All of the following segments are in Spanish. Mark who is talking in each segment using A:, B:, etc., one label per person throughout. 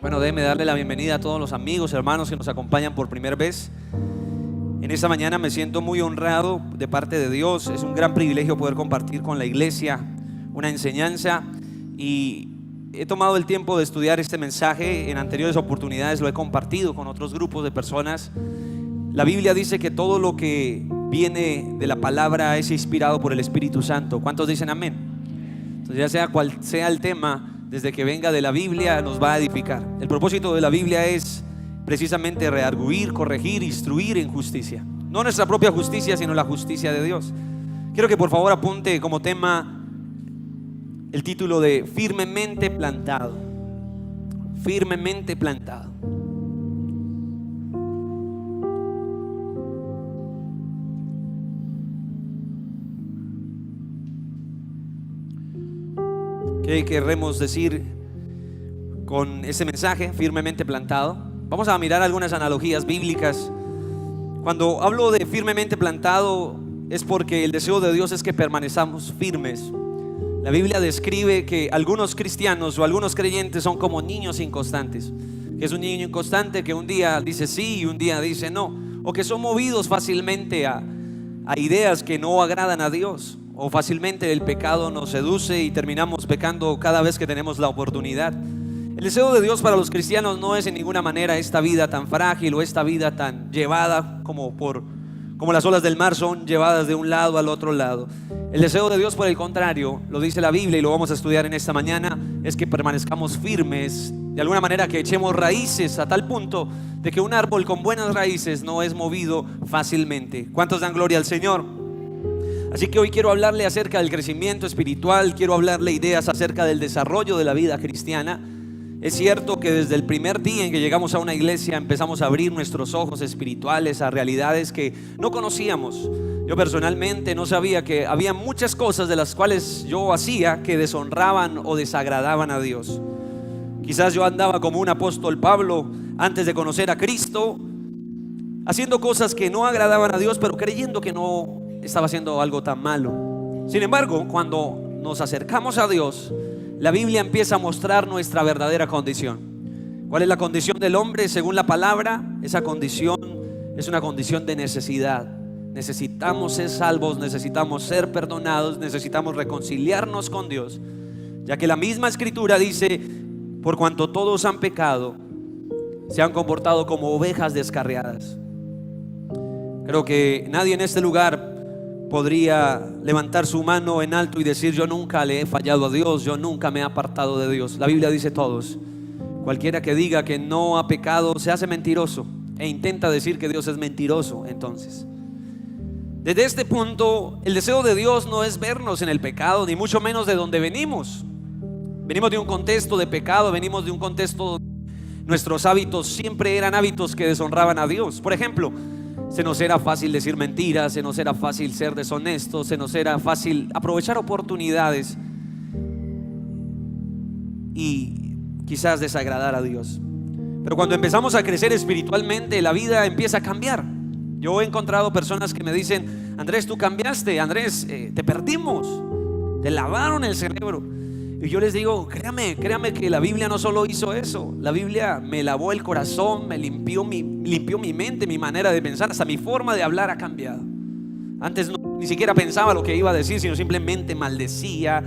A: Bueno, déjeme darle la bienvenida a todos los amigos, hermanos que nos acompañan por primera vez. En esta mañana me siento muy honrado de parte de Dios. Es un gran privilegio poder compartir con la iglesia una enseñanza y he tomado el tiempo de estudiar este mensaje. En anteriores oportunidades lo he compartido con otros grupos de personas. La Biblia dice que todo lo que viene de la palabra es inspirado por el Espíritu Santo. ¿Cuántos dicen amén? Entonces, ya sea cual sea el tema, desde que venga de la Biblia nos va a edificar. El propósito de la Biblia es precisamente redarguir, corregir, instruir en justicia. No nuestra propia justicia, sino la justicia de Dios. Quiero que por favor apunte como tema el título de Firmemente plantado. Firmemente plantado. ¿Qué queremos decir con ese mensaje, firmemente plantado? Vamos a mirar algunas analogías bíblicas. Cuando hablo de firmemente plantado es porque el deseo de Dios es que permanezcamos firmes. La Biblia describe que algunos cristianos o algunos creyentes son como niños inconstantes. Que es un niño inconstante que un día dice sí y un día dice no. O que son movidos fácilmente a ideas que no agradan a Dios. O fácilmente el pecado nos seduce y terminamos pecando cada vez que tenemos la oportunidad. El deseo de Dios para los cristianos no es en ninguna manera esta vida tan frágil o esta vida tan llevada como las olas del mar son llevadas de un lado al otro lado. El deseo de Dios, por el contrario, lo dice la Biblia y lo vamos a estudiar en esta mañana, es que permanezcamos firmes, de alguna manera que echemos raíces a tal punto de que un árbol con buenas raíces no es movido fácilmente. ¿Cuántos dan gloria al Señor? Así que hoy quiero hablarle acerca del crecimiento espiritual, quiero hablarle ideas acerca del desarrollo de la vida cristiana. Es cierto que desde el primer día en que llegamos a una iglesia empezamos a abrir nuestros ojos espirituales a realidades que no conocíamos. Yo personalmente no sabía que había muchas cosas de las cuales yo hacía que deshonraban o desagradaban a Dios. Quizás yo andaba como un apóstol Pablo antes de conocer a Cristo, haciendo cosas que no agradaban a Dios, pero creyendo que no estaba haciendo algo tan malo. Sin embargo, cuando nos acercamos a Dios, la Biblia empieza a mostrar nuestra verdadera condición. ¿Cuál es la condición del hombre según la palabra? Esa condición es una condición de necesidad. Necesitamos ser salvos, necesitamos ser perdonados, necesitamos reconciliarnos con Dios, ya que la misma Escritura dice: por cuanto todos han pecado, se han comportado como ovejas descarriadas. Creo que nadie en este lugar podría levantar su mano en alto y decir: yo nunca le he fallado a Dios, yo nunca me he apartado de Dios. La Biblia dice todos. Cualquiera que diga que no ha pecado se hace mentiroso e intenta decir que Dios es mentiroso. Entonces, desde este punto, el deseo de Dios no es vernos en el pecado, ni mucho menos de donde venimos. Venimos de un contexto de pecado, venimos de un contexto donde nuestros hábitos siempre eran hábitos que deshonraban a Dios. Por ejemplo, se nos era fácil decir mentiras, se nos era fácil ser deshonestos, se nos era fácil aprovechar oportunidades y quizás desagradar a Dios. Pero cuando empezamos a crecer espiritualmente, la vida empieza a cambiar. Yo he encontrado personas que me dicen: Andrés, tú cambiaste, Andrés, te perdimos, te lavaron el cerebro. Y yo les digo: créame que la Biblia no solo hizo eso. La Biblia me lavó el corazón, me limpió mi mente, mi manera de pensar, hasta mi forma de hablar ha cambiado. Antes ni siquiera pensaba lo que iba a decir, sino simplemente maldecía,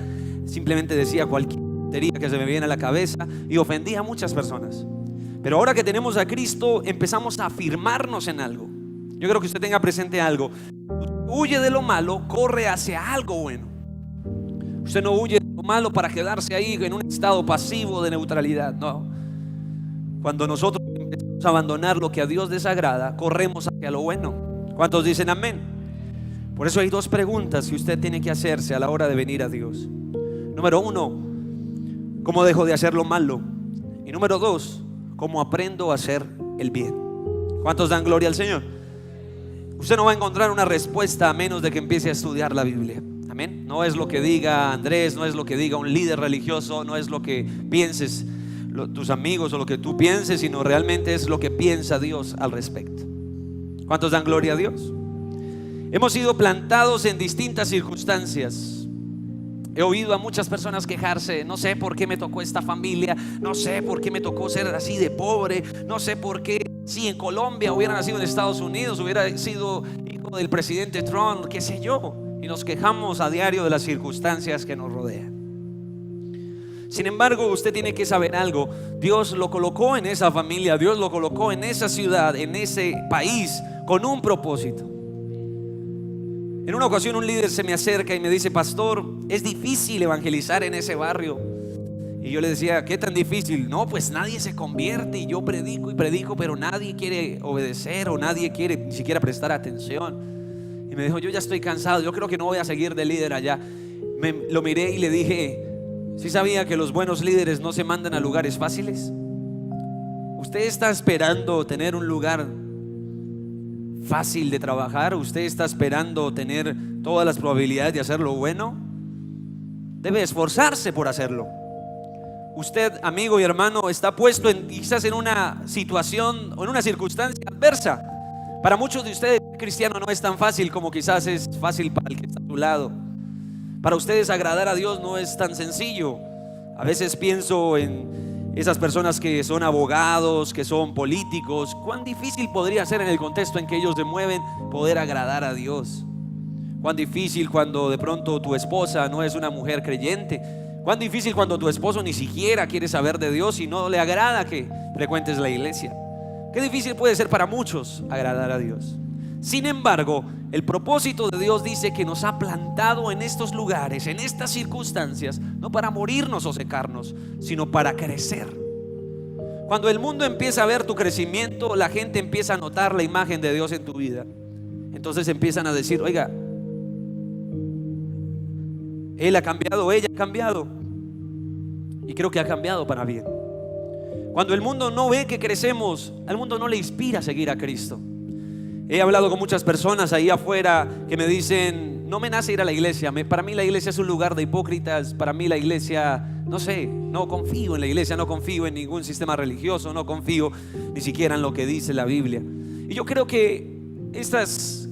A: simplemente decía cualquier tontería que se me viene a la cabeza y ofendía a muchas personas. Pero ahora que tenemos a Cristo, empezamos a afirmarnos en algo. Yo creo que usted tenga presente algo: huye de lo malo, corre hacia algo bueno. Usted no huye de lo malo para quedarse ahí en un estado pasivo de neutralidad. No. Cuando nosotros empezamos a abandonar lo que a Dios desagrada, corremos hacia lo bueno. ¿Cuántos dicen amén? Por eso hay dos preguntas que usted tiene que hacerse a la hora de venir a Dios. Número uno: ¿cómo dejo de hacer lo malo? Y número dos: ¿cómo aprendo a hacer el bien? ¿Cuántos dan gloria al Señor? Usted no va a encontrar una respuesta a menos de que empiece a estudiar la Biblia. Amén. No es lo que diga Andrés, no es lo que diga un líder religioso, no es lo que pienses tus amigos o lo que tú pienses, sino realmente es lo que piensa Dios al respecto. ¿Cuántos dan gloria a Dios? Hemos sido plantados en distintas circunstancias. He oído a muchas personas quejarse: no sé por qué me tocó esta familia, no sé por qué me tocó ser así de pobre, no sé por qué, si en Colombia hubiera nacido en Estados Unidos, hubiera sido hijo del presidente Trump, qué sé yo. Y nos quejamos a diario de las circunstancias que nos rodean. Sin embargo, usted tiene que saber algo: Dios lo colocó en esa familia, Dios lo colocó en esa ciudad, en ese país, con un propósito. En una ocasión un líder se me acerca y me dice: pastor, es difícil evangelizar en ese barrio. Y yo le decía: ¿qué tan difícil? No, pues nadie se convierte, y yo predico y predico, pero nadie quiere obedecer, o nadie quiere ni siquiera prestar atención. Y me dijo: yo ya estoy cansado, yo creo que no voy a seguir de líder allá. Lo miré y le dije: ¿sí sabía que los buenos líderes no se mandan a lugares fáciles? ¿Usted está esperando tener un lugar fácil de trabajar? ¿Usted está esperando tener todas las probabilidades de hacerlo bueno? Debe esforzarse por hacerlo. Usted, amigo y hermano, está puesto quizás en una situación o en una circunstancia adversa. Para muchos de ustedes, ser cristiano no es tan fácil como quizás es fácil para el que está a tu lado. Para ustedes agradar a Dios no es tan sencillo. A veces pienso en esas personas que son abogados, que son políticos. Cuán difícil podría ser en el contexto en que ellos se mueven poder agradar a Dios. Cuán difícil cuando de pronto tu esposa no es una mujer creyente. Cuán difícil cuando tu esposo ni siquiera quiere saber de Dios y no le agrada que frecuentes la iglesia. Qué difícil puede ser para muchos agradar a Dios. Sin embargo, el propósito de Dios dice que nos ha plantado en estos lugares, en estas circunstancias, no para morirnos o secarnos, sino para crecer. Cuando el mundo empieza a ver tu crecimiento, la gente empieza a notar la imagen de Dios en tu vida. Entonces empiezan a decir: oiga, él ha cambiado, ella ha cambiado. Y creo que ha cambiado para bien. Cuando el mundo no ve que crecemos, al mundo no le inspira a seguir a Cristo. He hablado con muchas personas ahí afuera que me dicen: no me nace ir a la iglesia, para mí la iglesia es un lugar de hipócritas, para mí la iglesia, no sé, no confío en la iglesia, no confío en ningún sistema religioso, no confío ni siquiera en lo que dice la Biblia. Y yo creo que estas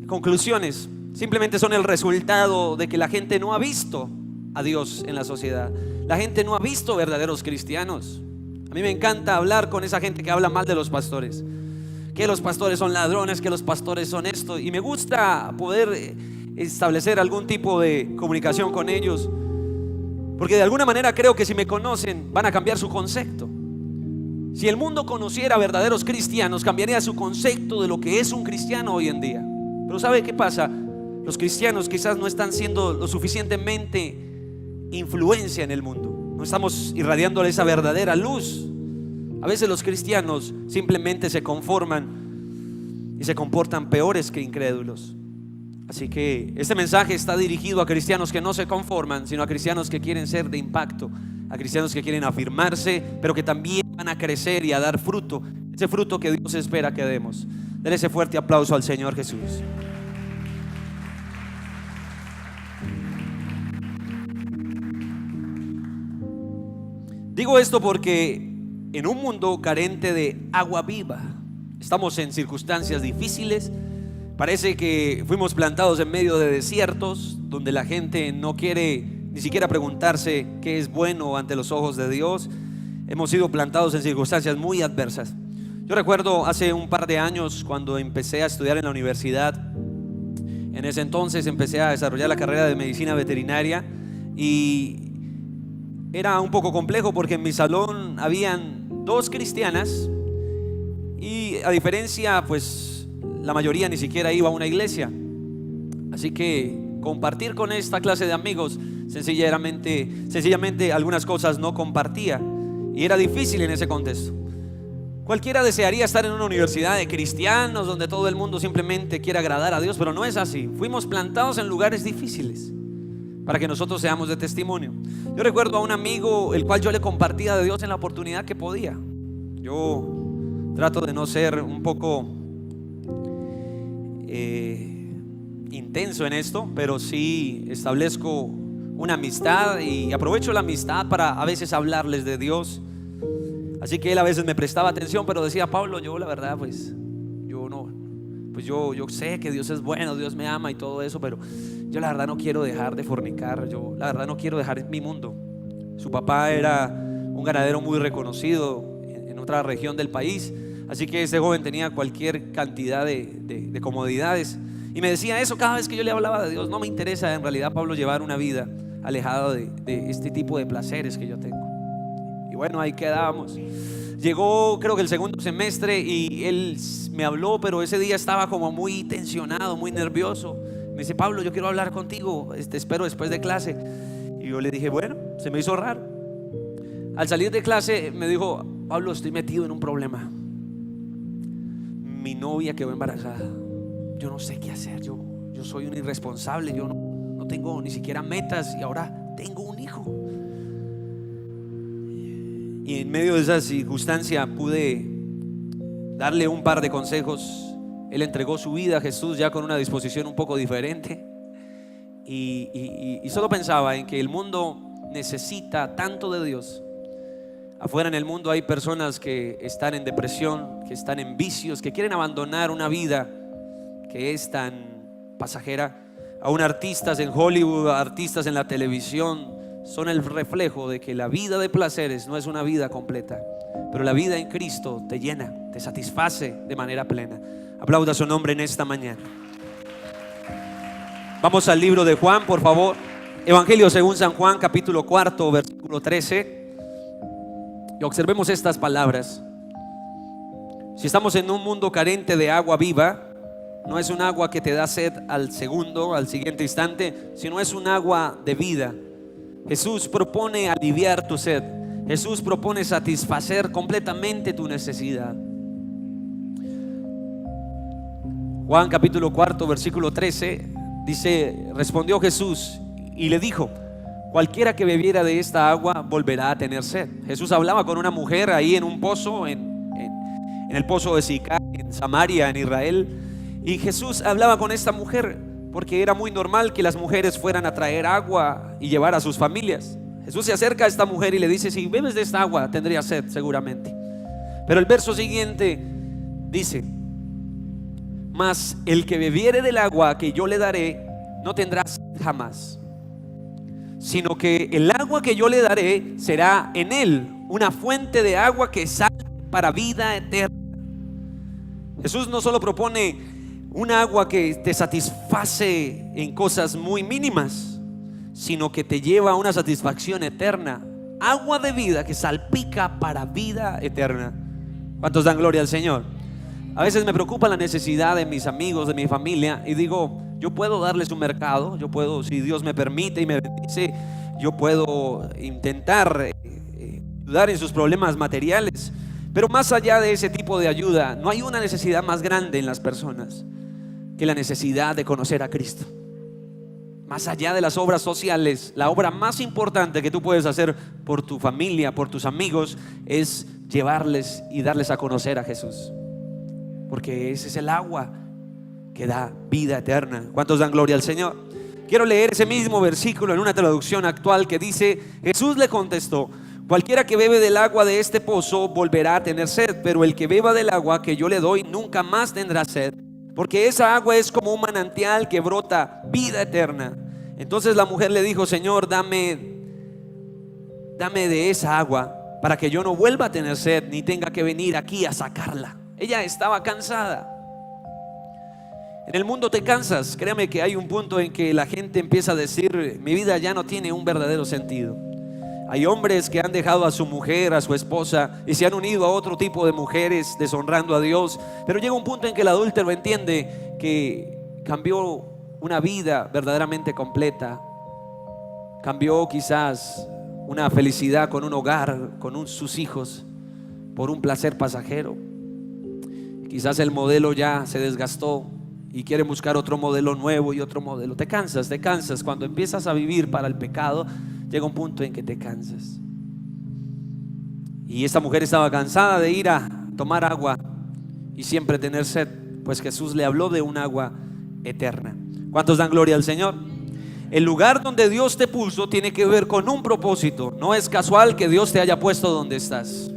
A: conclusiones simplemente son el resultado de que la gente no ha visto a Dios en la sociedad. La gente no ha visto verdaderos cristianos. A mí me encanta hablar con esa gente que habla mal de los pastores, que los pastores son ladrones, que los pastores son esto. Y me gusta poder establecer algún tipo de comunicación con ellos, porque de alguna manera creo que si me conocen van a cambiar su concepto. Si el mundo conociera verdaderos cristianos, cambiaría su concepto de lo que es un cristiano hoy en día. Pero ¿sabe qué pasa? Los cristianos quizás no están siendo lo suficientemente influencia en el mundo. No estamos irradiando esa verdadera luz. A veces los cristianos simplemente se conforman y se comportan peores que incrédulos. Así que este mensaje está dirigido a cristianos que no se conforman, sino a cristianos que quieren ser de impacto, a cristianos que quieren afirmarse, pero que también van a crecer y a dar fruto, ese fruto que Dios espera que demos. Denle ese fuerte aplauso al Señor Jesús. Digo esto porque en un mundo carente de agua viva, estamos en circunstancias difíciles. Parece que fuimos plantados en medio de desiertos, donde la gente no quiere ni siquiera preguntarse qué es bueno ante los ojos de Dios. Hemos sido plantados en circunstancias muy adversas. Yo recuerdo hace un par de años cuando empecé a estudiar en la universidad. En ese entonces empecé a desarrollar la carrera de medicina veterinaria y era un poco complejo porque en mi salón habían 2 cristianas y a diferencia, pues la mayoría ni siquiera iba a una iglesia. Así que compartir con esta clase de amigos, sencillamente algunas cosas no compartía y era difícil en ese contexto. Cualquiera desearía estar en una universidad de cristianos donde todo el mundo simplemente quiere agradar a Dios, pero no es así. Fuimos plantados en lugares difíciles para que nosotros seamos de testimonio. Yo recuerdo a un amigo el cual yo le compartía de Dios en la oportunidad que podía. Yo trato de no ser un poco intenso en esto, pero sí establezco una amistad y aprovecho la amistad para a veces hablarles de Dios. Así que él a veces me prestaba atención, pero decía: Pablo, yo la verdad pues yo no pues yo sé que Dios es bueno, Dios me ama y todo eso, pero yo la verdad no quiero dejar de fornicar, yo la verdad no quiero dejar mi mundo. Su papá era un ganadero muy reconocido en otra región del país, así que ese joven tenía cualquier cantidad de comodidades. Y me decía eso cada vez que yo le hablaba de Dios. No me interesa en realidad, Pablo, llevar una vida alejada de este tipo de placeres que yo tengo. Y bueno, ahí quedábamos. Llegó creo que el segundo semestre y él me habló, pero ese día estaba como muy tensionado, muy nervioso. Me dice: Pablo, yo quiero hablar contigo, espero después de clase. Y yo le dije: bueno, se me hizo raro. Al salir de clase me dijo: Pablo, estoy metido en un problema. Mi novia quedó embarazada. Yo no sé qué hacer, yo soy un irresponsable, yo no tengo ni siquiera metas y ahora tengo un hijo. Y en medio de esa circunstancia pude darle un par de consejos. Él entregó su vida a Jesús ya con una disposición un poco diferente. Y solo pensaba en que el mundo necesita tanto de Dios. Afuera en el mundo hay personas que están en depresión, que están en vicios, que quieren abandonar una vida que es tan pasajera. Aún artistas en Hollywood, artistas en la televisión son el reflejo de que la vida de placeres no es una vida completa, pero la vida en Cristo te llena, te satisface de manera plena. Aplauda su nombre en esta mañana. Vamos al libro de Juan, por favor. Evangelio según San Juan, capítulo 4, versículo 13. Y observemos estas palabras. Si estamos en un mundo carente de agua viva, no es un agua que te da sed al segundo, al siguiente instante, sino es un agua de vida. Jesús propone aliviar tu sed. Jesús propone satisfacer completamente tu necesidad. Juan capítulo 4, versículo 13 dice: respondió Jesús y le dijo: cualquiera que bebiera de esta agua volverá a tener sed. Jesús hablaba con una mujer ahí en un pozo, en el pozo de Sicar, en Samaria, en Israel. Y Jesús hablaba con esta mujer porque era muy normal que las mujeres fueran a traer agua y llevar a sus familias. Jesús se acerca a esta mujer y le dice: si bebes de esta agua tendrías sed seguramente. Pero el verso siguiente dice: mas el que bebiere del agua que yo le daré no tendrá sed jamás, sino que el agua que yo le daré será en él una fuente de agua que sale para vida eterna. Jesús no solo propone un agua que te satisface en cosas muy mínimas, sino que te lleva a una satisfacción eterna. Agua de vida que salpica para vida eterna. ¿Cuántos dan gloria al Señor? A veces me preocupa la necesidad de mis amigos, de mi familia, y digo: yo puedo darles un mercado, yo puedo, si Dios me permite y me bendice, yo puedo intentar ayudar en sus problemas materiales. Pero más allá de ese tipo de ayuda, no hay una necesidad más grande en las personas que la necesidad de conocer a Cristo. Más allá de las obras sociales, la obra más importante que tú puedes hacer por tu familia, por tus amigos, es llevarles y darles a conocer a Jesús, porque ese es el agua que da vida eterna. ¿Cuántos dan gloria al Señor? Quiero leer ese mismo versículo en una traducción actual que dice: Jesús le contestó: cualquiera que bebe del agua de este pozo volverá a tener sed, pero el que beba del agua que yo le doy nunca más tendrá sed, porque esa agua es como un manantial que brota vida eterna. Entonces la mujer le dijo: Señor, dame de esa agua para que yo no vuelva a tener sed ni tenga que venir aquí a sacarla. Ella estaba cansada. En el mundo te cansas. Créame que hay un punto en que la gente empieza a decir: mi vida ya no tiene un verdadero sentido. Hay hombres que han dejado a su mujer, a su esposa, y se han unido a otro tipo de mujeres, deshonrando a Dios. Pero llega un punto en que el adúltero entiende que cambió una vida verdaderamente completa. Cambió quizás una felicidad con un hogar, con sus hijos, por un placer pasajero. Quizás el modelo ya se desgastó y quiere buscar otro modelo nuevo y otro modelo. Te cansas. Cuando empiezas a vivir para el pecado, llega un punto en que te cansas. Y esta mujer estaba cansada de ir a tomar agua y siempre tener sed, pues Jesús le habló de un agua eterna. ¿Cuántos dan gloria al Señor? El lugar donde Dios te puso tiene que ver con un propósito. No es casual que Dios te haya puesto donde estás.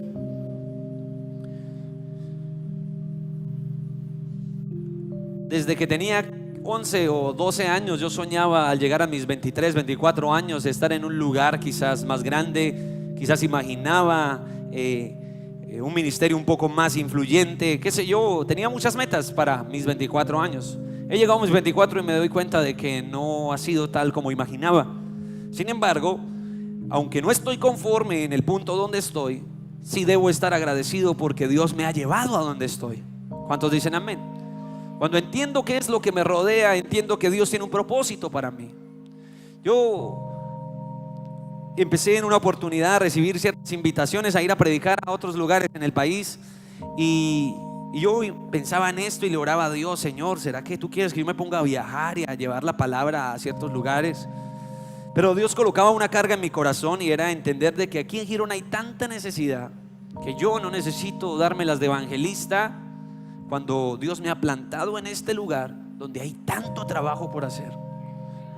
A: desde que tenía 11 o 12 años, yo soñaba al llegar a mis 23, 24 años estar en un lugar quizás más grande, quizás imaginaba un ministerio un poco más influyente, qué sé yo, tenía muchas metas para mis 24 años. He llegado a mis 24 y me doy cuenta de que no ha sido tal como imaginaba. Sin embargo, aunque no estoy conforme en el punto donde estoy, sí debo estar agradecido porque Dios me ha llevado a donde estoy. ¿Cuántos dicen amén? Cuando entiendo qué es lo que me rodea, entiendo que Dios tiene un propósito para mí. Yo empecé en una oportunidad a recibir ciertas invitaciones a ir a predicar a otros lugares en el país, y yo pensaba en esto y le oraba a Dios: Señor, ¿será que tú quieres que yo me ponga a viajar y a llevar la palabra a ciertos lugares? Pero Dios colocaba una carga en mi corazón, y era entender de que aquí en Girón hay tanta necesidad que yo no necesito dármelas de evangelista cuando Dios me ha plantado en este lugar donde hay tanto trabajo por hacer.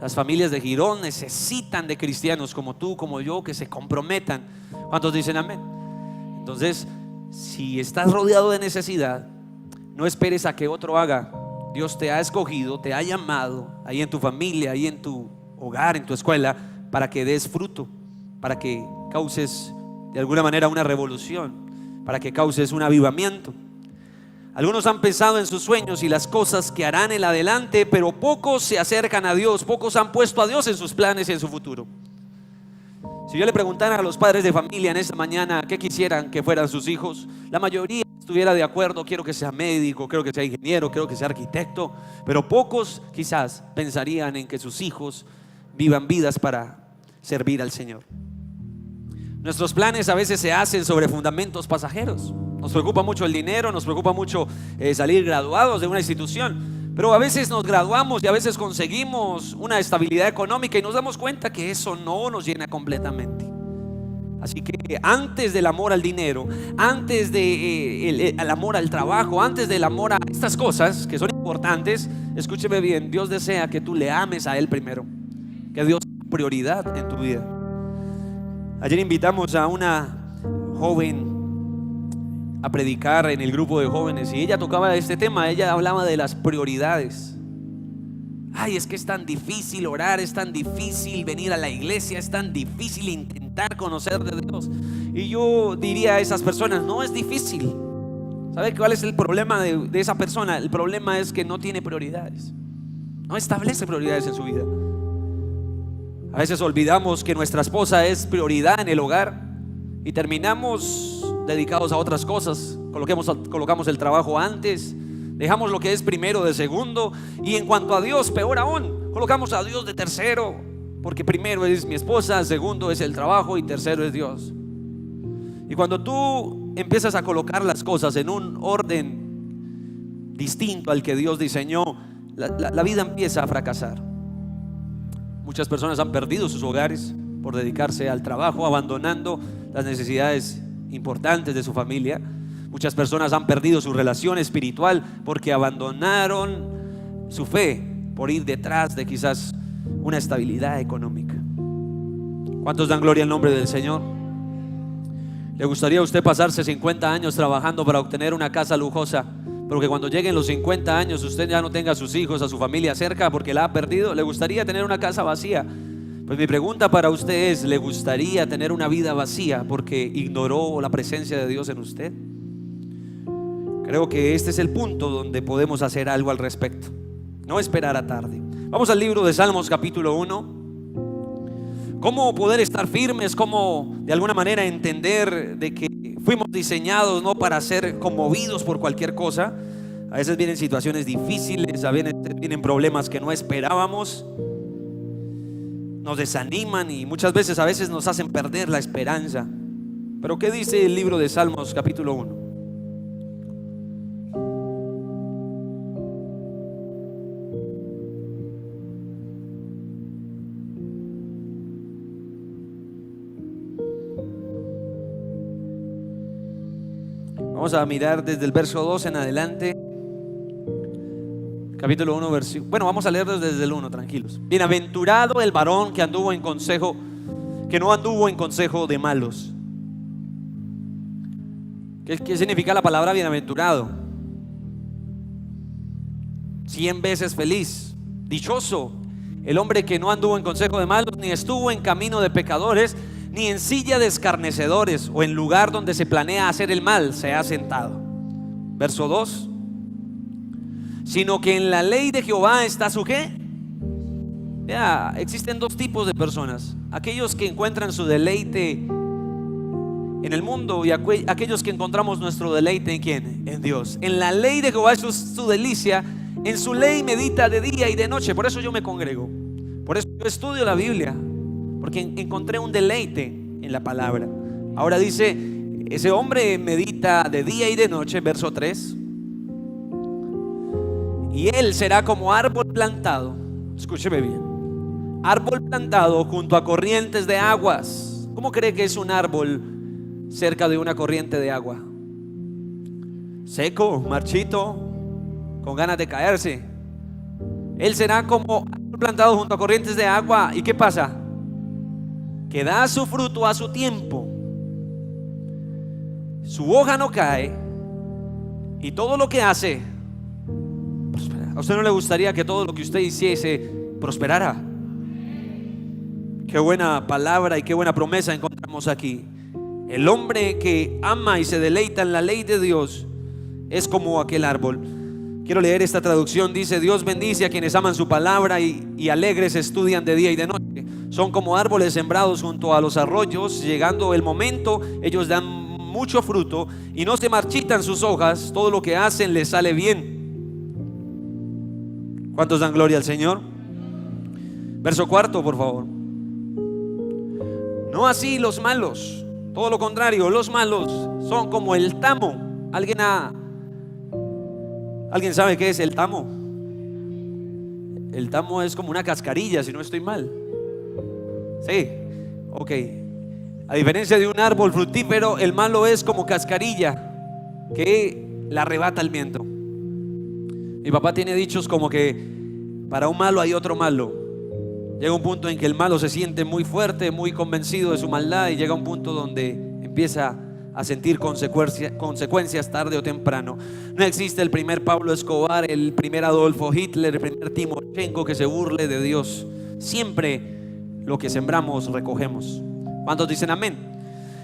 A: Las familias de Girón necesitan de cristianos como tú, como yo, que se comprometan. ¿Cuántos dicen amén? Entonces, si estás rodeado de necesidad, no esperes a que otro haga. Dios te ha escogido, te ha llamado ahí en tu familia, ahí en tu hogar, en tu escuela, para que des fruto, para que causes de alguna manera una revolución, para que causes un avivamiento. Algunos han pensado en sus sueños y las cosas que harán en adelante, pero pocos se acercan a Dios, pocos han puesto a Dios en sus planes y en su futuro. Si yo le preguntara a los padres de familia en esta mañana qué quisieran que fueran sus hijos, la mayoría estuviera de acuerdo: quiero que sea médico, quiero que sea ingeniero, quiero que sea arquitecto. Pero pocos quizás pensarían en que sus hijos vivan vidas para servir al Señor. Nuestros planes a veces se hacen sobre fundamentos pasajeros. Nos preocupa mucho el dinero, nos preocupa mucho salir graduados de una institución, pero a veces nos graduamos y a veces conseguimos una estabilidad económica y nos damos cuenta que eso no nos llena completamente. Así que antes del amor al dinero, antes del amor al trabajo, antes del amor a estas cosas que son importantes, escúcheme bien, Dios desea que tú le ames a Él primero, que Dios sea prioridad en tu vida. Ayer invitamos a una joven a predicar en el grupo de jóvenes y ella tocaba este tema. Ella hablaba de las prioridades. Ay, es que es tan difícil orar, es tan difícil venir a la iglesia, es tan difícil intentar conocer de Dios. Y yo diría a esas personas: no es difícil. ¿Sabe cuál es el problema de esa persona? El problema es que no tiene prioridades, no establece prioridades en su vida. A veces olvidamos que nuestra esposa es prioridad en el hogar y terminamos dedicados a otras cosas. Colocamos el trabajo antes, dejamos lo que es primero de segundo, y en cuanto a Dios, peor aún, colocamos a Dios de tercero, porque primero es mi esposa, segundo es el trabajo y tercero es Dios. Y cuando tú empiezas a colocar las cosas en un orden distinto al que Dios diseñó, la vida empieza a fracasar. Muchas personas han perdido sus hogares por dedicarse al trabajo, abandonando las necesidades importantes de su familia. Muchas personas han perdido su relación espiritual porque abandonaron su fe por ir detrás de quizás una estabilidad económica. ¿Cuántos dan gloria al nombre del Señor? ¿Le gustaría a usted pasarse 50 años trabajando para obtener una casa lujosa, pero que cuando lleguen los 50 años usted ya no tenga a sus hijos, a su familia cerca porque la ha perdido? ¿Le gustaría tener una casa vacía? Pues mi pregunta para usted es: ¿le gustaría tener una vida vacía porque ignoró la presencia de Dios en usted? Creo que este es el punto donde podemos hacer algo al respecto, no esperar a tarde. Vamos al libro de Salmos capítulo 1. Cómo poder estar firmes, cómo de alguna manera entender de que fuimos diseñados no para ser conmovidos por cualquier cosa. A veces vienen situaciones difíciles, a veces vienen problemas que no esperábamos, nos desaniman y muchas veces a veces nos hacen perder la esperanza. Pero ¿qué dice el libro de Salmos capítulo 1? Vamos a mirar desde el verso 2 en adelante. Capítulo 1, versículo. Bueno, vamos a leer desde el 1, tranquilos. Bienaventurado el varón que anduvo en consejo, que no anduvo en consejo de malos. ¿Qué significa la palabra bienaventurado? 100 veces feliz. Dichoso el hombre que no anduvo en consejo de malos, ni estuvo en camino de pecadores, ni en silla de escarnecedores, o en lugar donde se planea hacer el mal se ha sentado. Verso 2. Sino que en la ley de Jehová está su ¿qué? Ya, existen dos tipos de personas: aquellos que encuentran su deleite en el mundo, y aquellos que encontramos nuestro deleite ¿en quién? En Dios. En la ley de Jehová es su delicia, en su ley medita de día y de noche. Por eso yo me congrego, por eso yo estudio la Biblia, porque encontré un deleite en la palabra. Ahora dice, ese hombre medita de día y de noche, verso 3. Y él será como árbol plantado, escúcheme bien, árbol plantado junto a corrientes de aguas. ¿Cómo cree que es un árbol cerca de una corriente de agua? Seco, marchito, con ganas de caerse. Él será como árbol plantado junto a corrientes de agua. ¿Y qué pasa? Que da su fruto a su tiempo, su hoja no cae, y todo lo que hace prospera. ¿A usted no le gustaría que todo lo que usted hiciese prosperara? Qué buena palabra y qué buena promesa encontramos aquí. El hombre que ama y se deleita en la ley de Dios es como aquel árbol. Quiero leer esta traducción. Dice: Dios bendice a quienes aman su palabra y alegres estudian de día y de noche. Son como árboles sembrados junto a los arroyos. Llegando el momento, ellos dan mucho fruto y no se marchitan sus hojas. Todo lo que hacen les sale bien. ¿Cuántos dan gloria al Señor? Verso 4, por favor. No así los malos, todo lo contrario, los malos son como el tamo. ¿Alguien sabe qué es el tamo? El tamo es como una cascarilla, si no estoy mal. Sí, ok. A diferencia de un árbol fructífero, el malo es como cascarilla que la arrebata el viento. Mi papá tiene dichos como que para un malo hay otro malo. Llega un punto en que el malo se siente muy fuerte, muy convencido de su maldad, y llega un punto donde empieza a sentir consecuencias tarde o temprano. No existe el primer Pablo Escobar, el primer Adolfo Hitler, el primer Timochenko que se burle de Dios. Siempre lo que sembramos recogemos. ¿Cuántos dicen amén?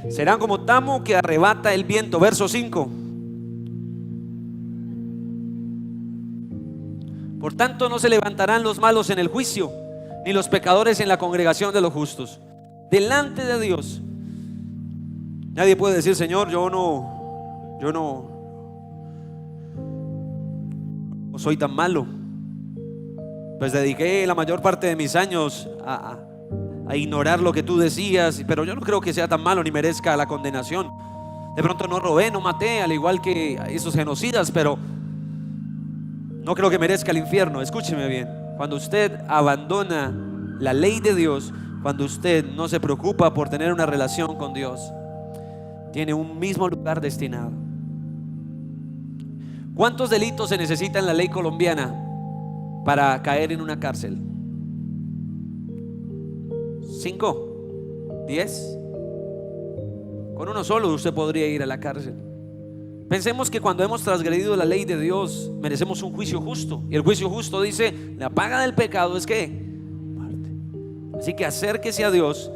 A: Serán como tamo que arrebata el viento. Verso 5. Por tanto no se levantarán los malos en el juicio, ni los pecadores en la congregación de los justos. Delante de Dios nadie puede decir: Señor, yo no soy tan malo, pues dediqué la mayor parte de mis años a ignorar lo que tú decías, pero yo no creo que sea tan malo ni merezca la condenación. De pronto no robé, no maté, al igual que esos genocidas, pero no creo que merezca el infierno. Escúcheme bien: cuando usted abandona la ley de Dios, cuando usted no se preocupa por tener una relación con Dios, tiene un mismo lugar destinado. ¿Cuántos delitos se necesitan en la ley colombiana para caer en una cárcel? 5, 10. Con uno solo usted podría ir a la cárcel. Pensemos que cuando hemos transgredido la ley de Dios merecemos un juicio justo, y el juicio justo dice: la paga del pecado es ¿qué? Muerte. Así que acérquese a Dios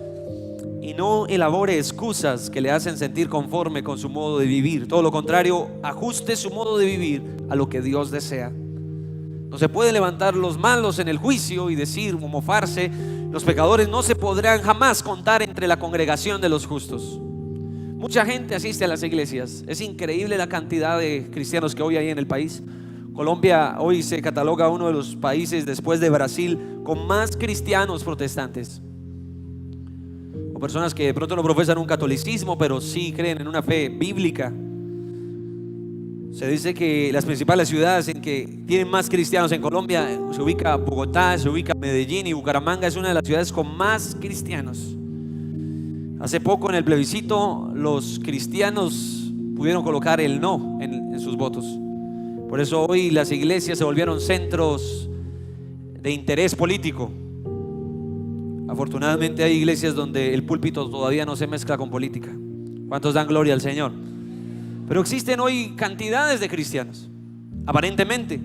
A: y no elabore excusas que le hacen sentir conforme con su modo de vivir. Todo lo contrario, ajuste su modo de vivir a lo que Dios desea. No se pueden levantar los malos en el juicio y decir o mofarse: los pecadores no se podrán jamás contar entre la congregación de los justos. Mucha gente asiste a las iglesias. Es increíble la cantidad de cristianos que hoy hay en el país. Colombia hoy se cataloga uno de los países, después de Brasil, con más cristianos protestantes, o personas que de pronto no profesan un catolicismo, pero sí creen en una fe bíblica. Se dice que las principales ciudades en que tienen más cristianos en Colombia se ubica Bogotá, se ubica Medellín, y Bucaramanga es una de las ciudades con más cristianos. Hace poco, en el plebiscito, los cristianos pudieron colocar el no en sus votos. Por eso hoy las iglesias se volvieron centros de interés político. Afortunadamente hay iglesias donde el púlpito todavía no se mezcla con política. ¿Cuántos dan gloria al Señor? Pero existen hoy cantidades de cristianos, aparentemente,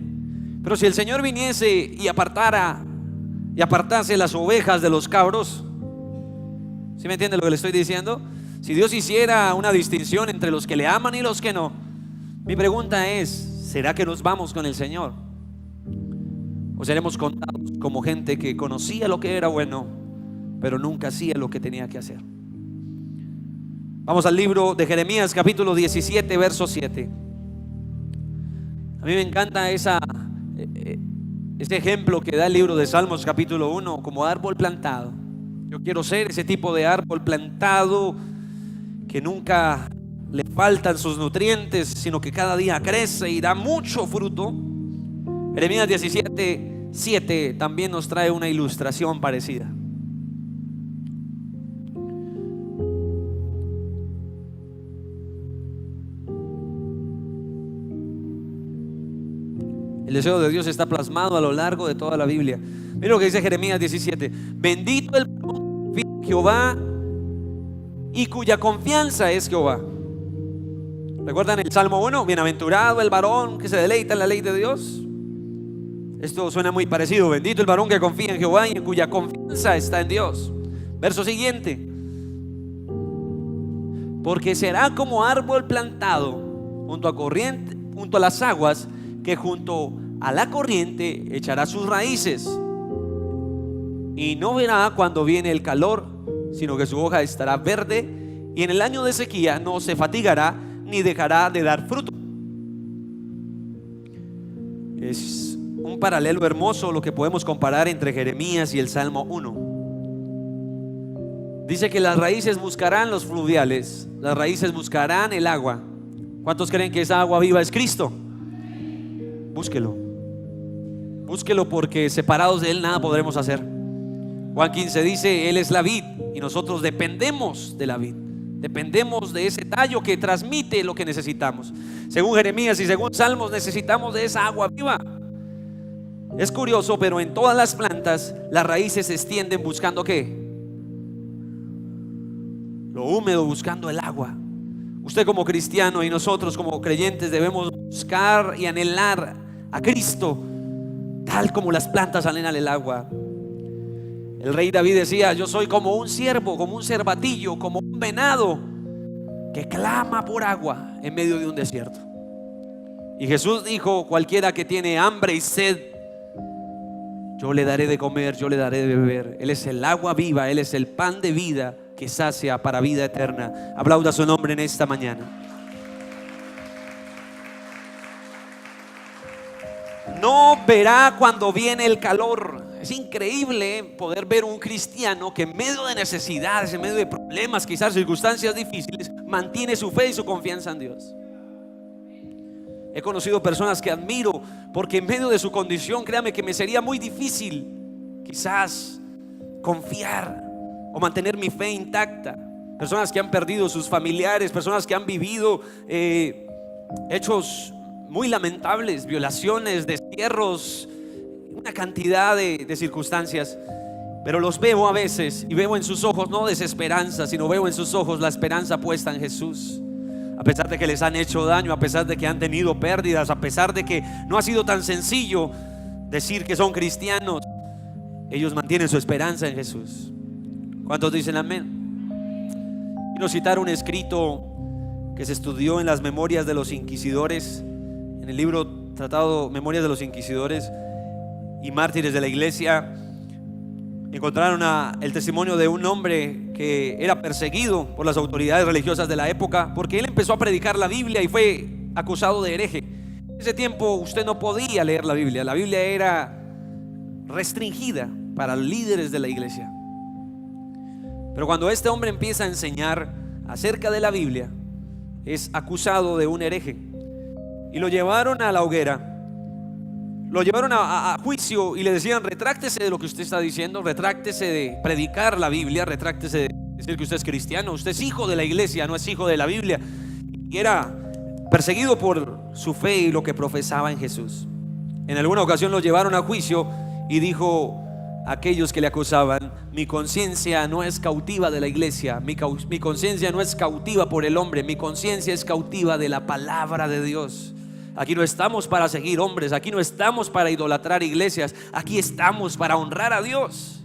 A: Pero si el Señor viniese y apartase las ovejas de los cabros, ¿sí me entiende lo que le estoy diciendo? Si Dios hiciera una distinción entre los que le aman y los que no, mi pregunta es: ¿será que nos vamos con el Señor? ¿O seremos contados como gente que conocía lo que era bueno, pero nunca hacía lo que tenía que hacer? Vamos al libro de Jeremías, capítulo 17, verso 7. A mí me encanta ese ejemplo que da el libro de Salmos, capítulo 1, como árbol plantado. Yo quiero ser ese tipo de árbol plantado que nunca le faltan sus nutrientes, sino que cada día crece y da mucho fruto. Jeremías 17, 7 también nos trae una ilustración parecida. El deseo de Dios está plasmado a lo largo de toda la Biblia. Mira lo que dice Jeremías 17: bendito el varón que confía en Jehová y cuya confianza es Jehová. ¿Recuerdan el Salmo 1? Bienaventurado el varón que se deleita en la ley de Dios. Esto suena muy parecido. Bendito el varón que confía en Jehová y en cuya confianza está en Dios. Verso siguiente: porque será como árbol plantado junto a las aguas, que junto a la corriente echará sus raíces y no verá cuando viene el calor, sino que su hoja estará verde, y en el año de sequía no se fatigará ni dejará de dar fruto. Es un paralelo hermoso lo que podemos comparar entre Jeremías y el Salmo 1. Dice que las raíces buscarán los fluviales, las raíces buscarán el agua. ¿Cuántos creen que esa agua viva es Cristo? Búsquelo, porque separados de Él nada podremos hacer. Juan 15 dice: Él es la vid y nosotros dependemos de la vid. Dependemos de ese tallo que transmite lo que necesitamos. Según Jeremías y según Salmos, necesitamos de esa agua viva. Es curioso, pero en todas las plantas las raíces se extienden buscando ¿qué? Lo húmedo, buscando el agua. Usted como cristiano y nosotros como creyentes debemos buscar y anhelar a Cristo, tal como las plantas anhelan el agua. El rey David decía: yo soy como un ciervo, como un cervatillo, como un venado que clama por agua en medio de un desierto. Y Jesús dijo: cualquiera que tiene hambre y sed, yo le daré de comer, yo le daré de beber. Él es el agua viva, Él es el pan de vida que sacia para vida eterna. Aplauda su nombre en esta mañana. No verá cuando viene el calor. Es increíble poder ver un cristiano que en medio de necesidades, en medio de problemas, quizás circunstancias difíciles, mantiene su fe y su confianza en Dios. He conocido personas que admiro porque en medio de su condición, créame que me sería muy difícil quizás confiar o mantener mi fe intacta. Personas que han perdido sus familiares, personas que han vivido hechos muy lamentables, violaciones, destierros, una cantidad de circunstancias. Pero los veo a veces y veo en sus ojos no desesperanza, sino veo en sus ojos la esperanza puesta en Jesús. A pesar de que les han hecho daño, a pesar de que han tenido pérdidas, a pesar de que no ha sido tan sencillo decir que son cristianos, ellos mantienen su esperanza en Jesús. ¿Cuántos dicen amén? Quiero citar un escrito que se estudió en las Memorias de los Inquisidores, en el libro tratado Memorias de los Inquisidores y Mártires de la Iglesia. Encontraron el testimonio de un hombre que era perseguido por las autoridades religiosas de la época porque él empezó a predicar la Biblia y fue acusado de hereje. En ese tiempo usted no podía leer la Biblia. La Biblia era restringida para líderes de la iglesia. Pero cuando este hombre empieza a enseñar acerca de la Biblia, es acusado de un hereje y lo llevaron a la hoguera. Lo llevaron a juicio y le decían: retráctese de lo que usted está diciendo, retráctese de predicar la Biblia, retráctese de decir que usted es cristiano, usted es hijo de la iglesia, no es hijo de la Biblia. Y era perseguido por su fe y lo que profesaba en Jesús. En alguna ocasión lo llevaron a juicio y dijo a aquellos que le acusaban: mi conciencia no es cautiva de la iglesia, mi conciencia no es cautiva por el hombre, mi conciencia es cautiva de la palabra de Dios. Aquí no estamos para seguir hombres, aquí no estamos para idolatrar iglesias, aquí estamos para honrar a Dios.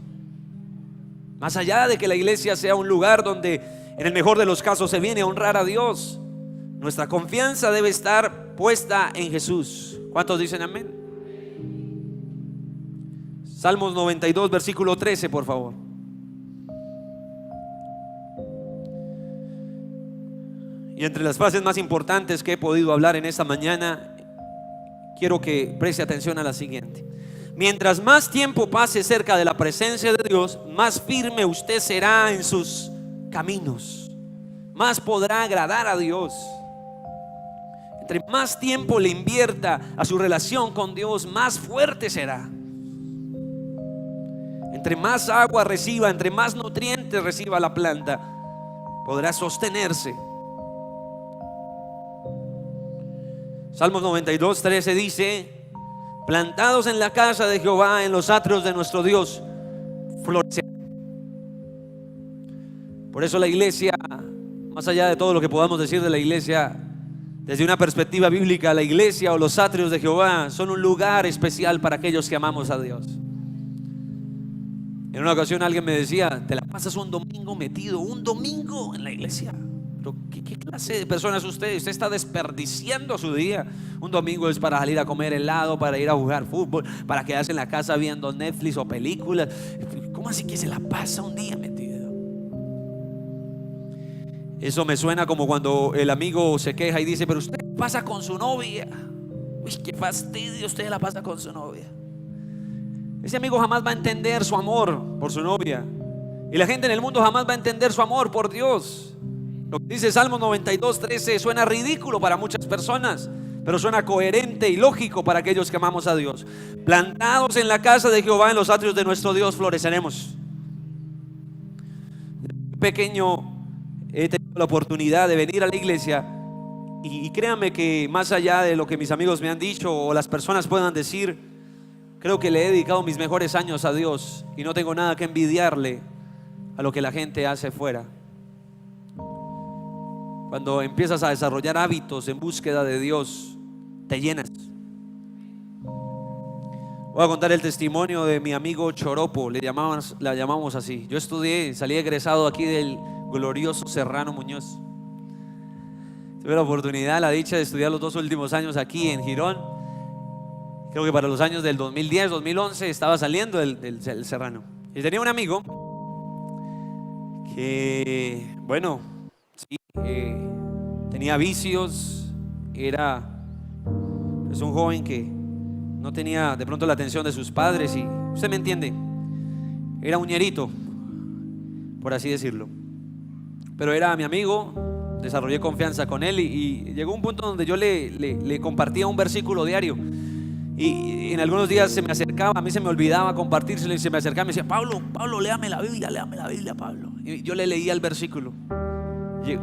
A: Más allá de que la iglesia sea un lugar donde en el mejor de los casos se viene a honrar a Dios, nuestra confianza debe estar puesta en Jesús. ¿Cuántos dicen amén? Salmos 92, versículo 13, por favor. Y entre las frases más importantes que he podido hablar en esta mañana, quiero que preste atención a la siguiente: mientras más tiempo pase cerca de la presencia de Dios, más firme usted será en sus caminos, más podrá agradar a Dios. Entre más tiempo le invierta a su relación con Dios, más fuerte será. Entre más agua reciba, entre más nutrientes reciba la planta, podrá sostenerse. Salmos 92, 13 dice: plantados en la casa de Jehová, en los atrios de nuestro Dios, florecerán. Por eso la iglesia, más allá de todo lo que podamos decir de la iglesia, desde una perspectiva bíblica, la iglesia o los atrios de Jehová son un lugar especial para aquellos que amamos a Dios. En una ocasión alguien me decía: te la pasas un domingo metido, un domingo en la iglesia. Pero ¿qué clase de persona es usted? Usted está desperdiciando su día. Un domingo es para salir a comer helado, para ir a jugar fútbol, para quedarse en la casa viendo Netflix o películas. ¿Cómo así que se la pasa un día metido? Eso me suena como cuando el amigo se queja y dice: pero usted pasa con su novia. Uy, qué fastidio, usted la pasa con su novia. Ese amigo jamás va a entender su amor por su novia, y la gente en el mundo jamás va a entender su amor por Dios. Lo que dice Salmos 92, 13 suena ridículo para muchas personas, pero suena coherente y lógico para aquellos que amamos a Dios. Plantados en la casa de Jehová, en los atrios de nuestro Dios, floreceremos. Pequeño, he tenido la oportunidad de venir a la iglesia, y créanme que más allá de lo que mis amigos me han dicho o las personas puedan decir, creo que le he dedicado mis mejores años a Dios y no tengo nada que envidiarle a lo que la gente hace fuera. Cuando empiezas a desarrollar hábitos en búsqueda de Dios, te llenas. Voy a contar el testimonio de mi amigo Choropo, la llamamos así. Yo estudié, salí egresado aquí del glorioso Serrano Muñoz. Tuve la oportunidad, la dicha de estudiar los 2 últimos años aquí en Girón. Creo que para los años del 2010, 2011 estaba saliendo del Serrano. Y tenía un amigo que, bueno, sí, tenía vicios. Era pues un joven que no tenía de pronto la atención de sus padres, y usted me entiende, era un ñerito, por así decirlo. Pero era mi amigo, desarrollé confianza con él, y llegó un punto donde yo le compartía un versículo diario. Y en algunos días se me acercaba, a mí se me olvidaba compartírselo, y se me acercaba y me decía: Pablo, léame la Biblia, Pablo. Y yo le leía el versículo.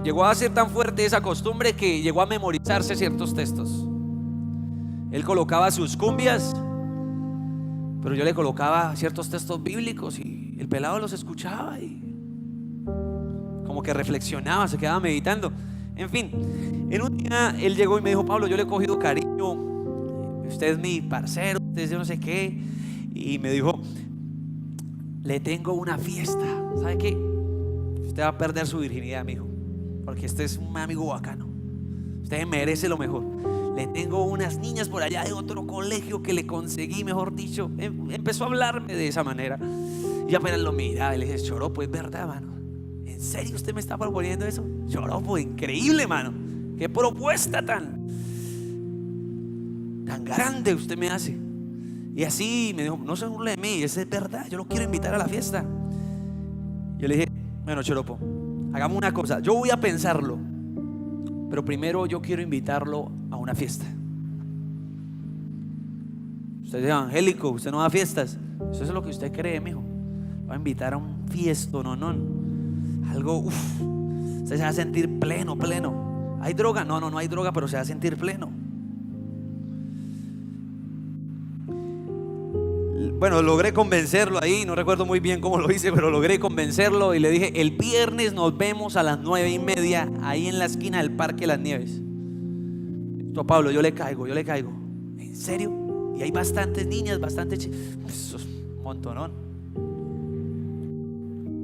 A: Llegó a ser tan fuerte esa costumbre que llegó a memorizarse ciertos textos. Él colocaba sus cumbias, pero yo le colocaba ciertos textos bíblicos, y el pelado los escuchaba y como que reflexionaba, se quedaba meditando. En fin, en un día él llegó y me dijo: Pablo, yo le he cogido cariño, usted es mi parcero, usted es yo no sé qué. Y me dijo: le tengo una fiesta. ¿Sabe qué? Usted va a perder su virginidad, mijo, porque este es un amigo bacano, usted merece lo mejor. Le tengo unas niñas por allá de otro colegio que le conseguí, mejor dicho. Empezó a hablarme de esa manera. Y apenas lo miraba y le dije: Choropo, es verdad, mano. ¿En serio usted me está proponiendo eso? Choropo, increíble, mano. Qué propuesta tan grande usted me hace. Y así me dijo: no se burle de mí, eso es verdad, yo lo quiero invitar a la fiesta. Yo le dije: bueno, Choropo, hagamos una cosa, yo voy a pensarlo, pero primero yo quiero invitarlo a una fiesta. Usted es evangélico, usted no da fiestas. Eso es lo que usted cree, mijo. Va a invitar a un fiesto, no. Algo, usted se va a sentir pleno. ¿Hay droga? No hay droga, pero se va a sentir pleno. Bueno, logré convencerlo ahí, no recuerdo muy bien cómo lo hice, pero logré convencerlo y le dije: el viernes nos vemos a las 9:30 ahí en la esquina del Parque Las Nieves. Pablo, yo le caigo. ¿En serio? Y hay bastantes niñas, eso es un montonón.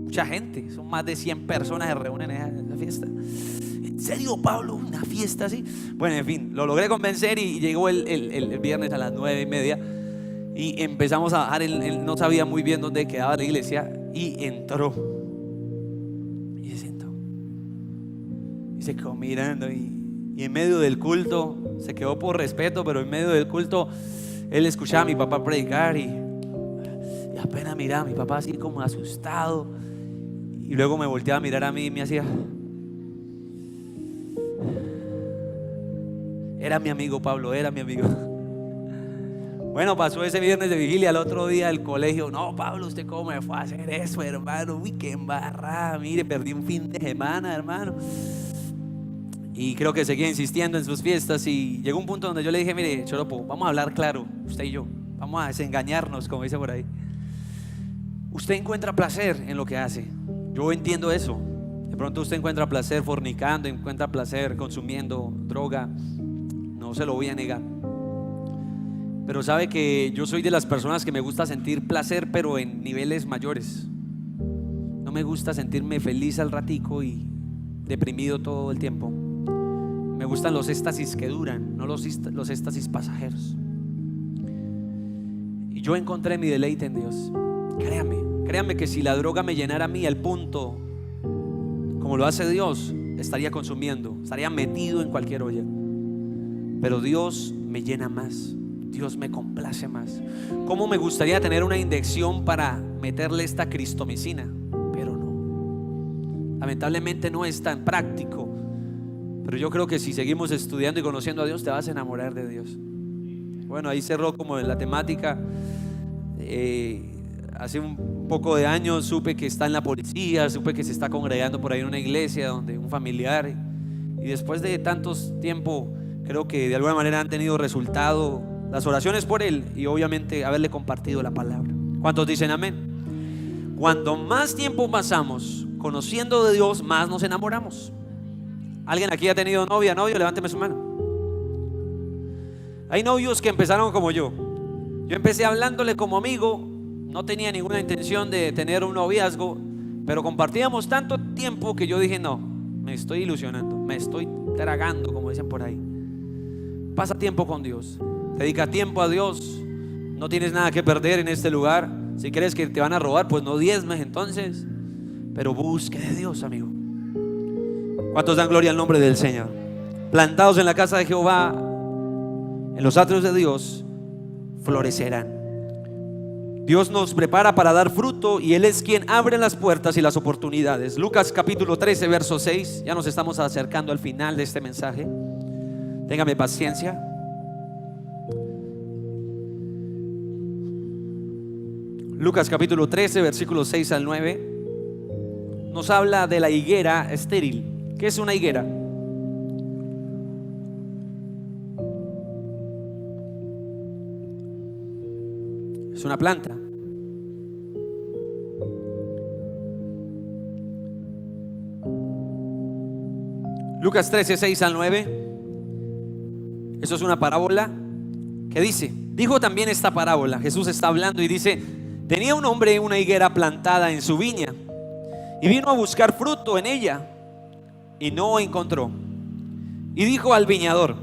A: Mucha gente, son más de 100 personas que se reúnen en esa fiesta. ¿En serio, Pablo? ¿Una fiesta así? Bueno, en fin, lo logré convencer y llegó el viernes a las 9:30 y empezamos a bajar. Él no sabía muy bien dónde quedaba la iglesia y entró y se sentó y se quedó mirando y en medio del culto, se quedó por respeto, pero en medio del culto él escuchaba a mi papá predicar y apenas miraba a mi papá así como asustado, y luego me volteaba a mirar a mí y me hacía. Era mi amigo Pablo, era mi amigo. Bueno, pasó ese viernes de vigilia. Al otro día del colegio, no, Pablo, ¿usted cómo me fue a hacer eso, hermano? Uy, qué embarrada, mire, perdí un fin de semana, hermano. Y creo que seguía insistiendo en sus fiestas y llegó un punto donde yo le dije, mire, Choropo, vamos a hablar claro, usted y yo. Vamos a desengañarnos, como dice por ahí. Usted encuentra placer en lo que hace. Yo entiendo eso. De pronto usted encuentra placer fornicando, encuentra placer consumiendo droga. No se lo voy a negar. Pero sabe que yo soy de las personas que me gusta sentir placer, pero en niveles mayores. No me gusta sentirme feliz al ratico y deprimido todo el tiempo. Me gustan los éxtasis que duran, no los éxtasis pasajeros. Y yo encontré mi deleite en Dios. Créame que si la droga me llenara a mí al punto como lo hace Dios, estaría consumiendo, estaría metido en cualquier olla. Pero Dios me llena más, Dios me complace más. ¿Cómo me gustaría tener una inyección para meterle esta cristomicina? Pero no, lamentablemente no es tan práctico. Pero yo creo que si seguimos estudiando y conociendo a Dios, te vas a enamorar de Dios. Bueno, ahí cerró como la temática. Hace un poco de años supe que está en la policía, supe que se está congregando por ahí en una iglesia donde un familiar, y después de tantos tiempo creo que de alguna manera han tenido resultado las oraciones por él y obviamente haberle compartido la palabra. ¿Cuántos dicen amén? Cuanto más tiempo pasamos conociendo de Dios, más nos enamoramos. ¿Alguien aquí ha tenido novio? Levánteme su mano. Hay novios que empezaron como yo. Yo empecé hablándole como amigo. No tenía ninguna intención de tener un noviazgo, pero compartíamos tanto tiempo que yo dije, no, me estoy ilusionando, me estoy tragando, como dicen por ahí. Pasa tiempo con Dios, dedica tiempo a Dios. No tienes nada que perder en este lugar. Si crees que te van a robar, pues no diezmes entonces, pero busque de Dios, amigo. ¿Cuántos dan gloria al nombre del Señor? Plantados en la casa de Jehová, en los atrios de Dios, florecerán. Dios nos prepara para dar fruto y Él es quien abre las puertas y las oportunidades. Lucas capítulo 13 verso 6. Ya nos estamos acercando al final de este mensaje. Téngame paciencia. Lucas capítulo 13 versículos 6 al 9 nos habla de la higuera estéril. ¿Qué es una higuera? Es una planta. Lucas 13, 6 al 9. Eso es una parábola que dijo también esta parábola. Jesús está hablando y dice: tenía un hombre una higuera plantada en su viña y vino a buscar fruto en ella y no encontró. Y dijo al viñador: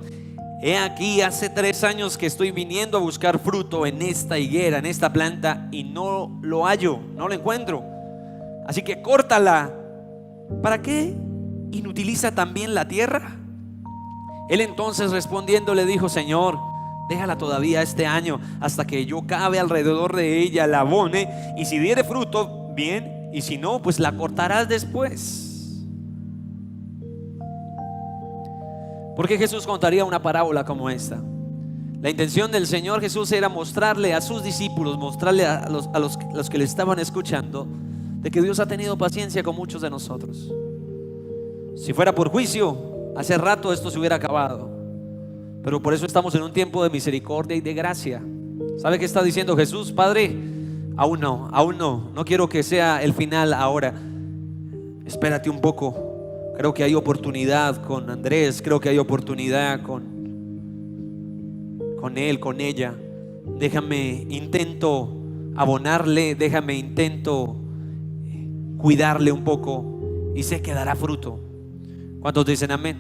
A: he aquí, hace 3 años que estoy viniendo a buscar fruto en esta higuera, en esta planta, y no lo hallo, no lo encuentro. Así que córtala. ¿Para qué inutiliza también la tierra? Él entonces respondiendo le dijo: Señor, déjala todavía este año hasta que yo cabe alrededor de ella, la abone, y si diere fruto, bien, y si no, pues la cortarás después. ¿Por qué Jesús contaría una parábola como esta? La intención del Señor Jesús era mostrarle a sus discípulos, mostrarle a los que le estaban escuchando, de que Dios ha tenido paciencia con muchos de nosotros. Si fuera por juicio, hace rato esto se hubiera acabado, pero por eso estamos en un tiempo de misericordia y de gracia. ¿Sabe qué está diciendo Jesús? Padre, aún no quiero que sea el final ahora. Espérate un poco. Creo que hay oportunidad con Andrés, creo que hay oportunidad con con él, con ella. Déjame, intento abonarle, déjame, intento cuidarle un poco y sé que dará fruto. ¿Cuántos dicen amén?